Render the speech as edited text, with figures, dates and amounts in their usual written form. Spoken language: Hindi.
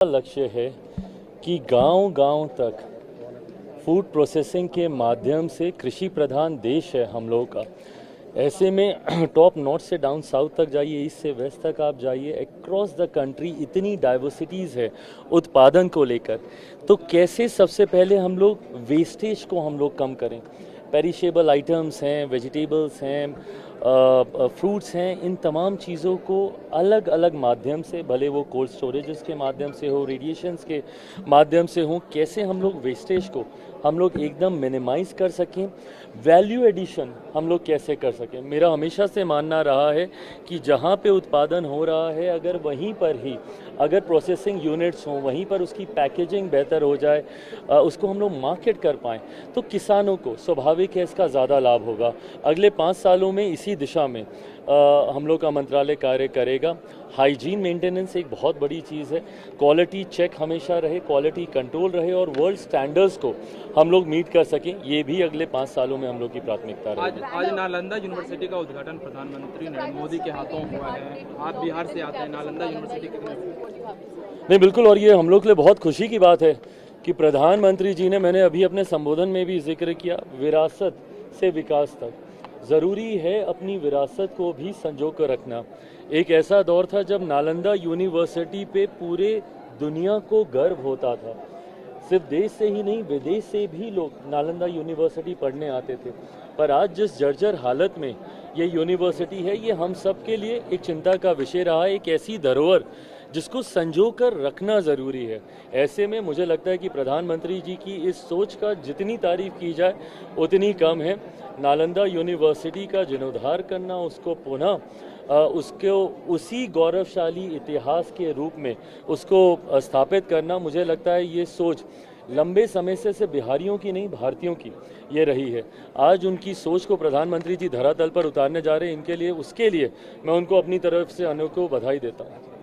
लक्ष्य है कि गांव-गांव तक फूड प्रोसेसिंग के माध्यम से कृषि प्रधान देश है हम लोगों का। ऐसे में टॉप नॉर्थ से डाउन साउथ तक जाइए, ईस्ट से वेस्ट तक आप जाइए, अक्रॉस द कंट्री इतनी डाइवर्सिटीज़ है उत्पादन को लेकर। तो कैसे सबसे पहले हम लोग वेस्टेज को हम लोग कम करें। पेरिशेबल आइटम्स हैं, वेजिटेबल्स हैं, फ्रूट्स हैं, इन तमाम चीज़ों को अलग अलग माध्यम से, भले वो कोल्ड स्टोरेजेस के माध्यम से हो, रेडिएशंस के माध्यम से हो, कैसे हम लोग वेस्टेज को हम लोग एकदम मिनिमाइज़ कर सकें, वैल्यू एडिशन हम लोग कैसे कर सकें। मेरा हमेशा से मानना रहा है कि जहाँ पे उत्पादन हो रहा है, अगर वहीं पर ही अगर प्रोसेसिंग यूनिट्स हों, वहीं पर उसकी पैकेजिंग बेहतर हो जाए, उसको हम लोग मार्केट कर पाएँ, तो किसानों को स्वाभाविक है इसका ज़्यादा लाभ होगा। अगले 5 सालों में इसी दिशा में हम लोग का मंत्रालय कार्य करेगा। हाइजीन मेंटेनेंस एक बहुत बड़ी चीज़ है, क्वालिटी चेक हमेशा रहे, क्वालिटी कंट्रोल रहे और वर्ल्ड स्टैंडर्ड्स को हम लोग मीट कर सकें, ये भी अगले 5 सालों में हम लोग की प्राथमिकता रहेगी। आज नालंदा यूनिवर्सिटी का उद्घाटन प्रधानमंत्री नरेंद्र मोदी के हाथों हुआ है। आप बिहार से आते हैं, नालंदा यूनिवर्सिटी कितने? नहीं, बिल्कुल, और ये हम लोग के लिए बहुत खुशी की बात है कि प्रधानमंत्री जी ने, मैंने अभी अपने संबोधन में भी जिक्र किया, विरासत से विकास तक ज़रूरी है अपनी विरासत को भी संजो कर रखना। एक ऐसा दौर था जब नालंदा यूनिवर्सिटी पे पूरे दुनिया को गर्व होता था, सिर्फ देश से ही नहीं विदेश से भी लोग नालंदा यूनिवर्सिटी पढ़ने आते थे। पर आज जिस जर्जर हालत में ये यूनिवर्सिटी है, ये हम सब के लिए एक चिंता का विषय रहा है। एक ऐसी धरोहर जिसको संजो कर रखना ज़रूरी है। ऐसे में मुझे लगता है कि प्रधानमंत्री जी की इस सोच का जितनी तारीफ की जाए उतनी कम है। नालंदा यूनिवर्सिटी का जीर्णोद्धार करना, उसको पुनः उसको उसी गौरवशाली इतिहास के रूप में उसको स्थापित करना, मुझे लगता है ये सोच लंबे समय से बिहारियों की नहीं, भारतीयों की ये रही है। आज उनकी सोच को प्रधानमंत्री जी धरातल पर उतारने जा रहे हैं, इनके लिए, उसके लिए मैं उनको अपनी तरफ से अनेकों बधाई देता हूँ।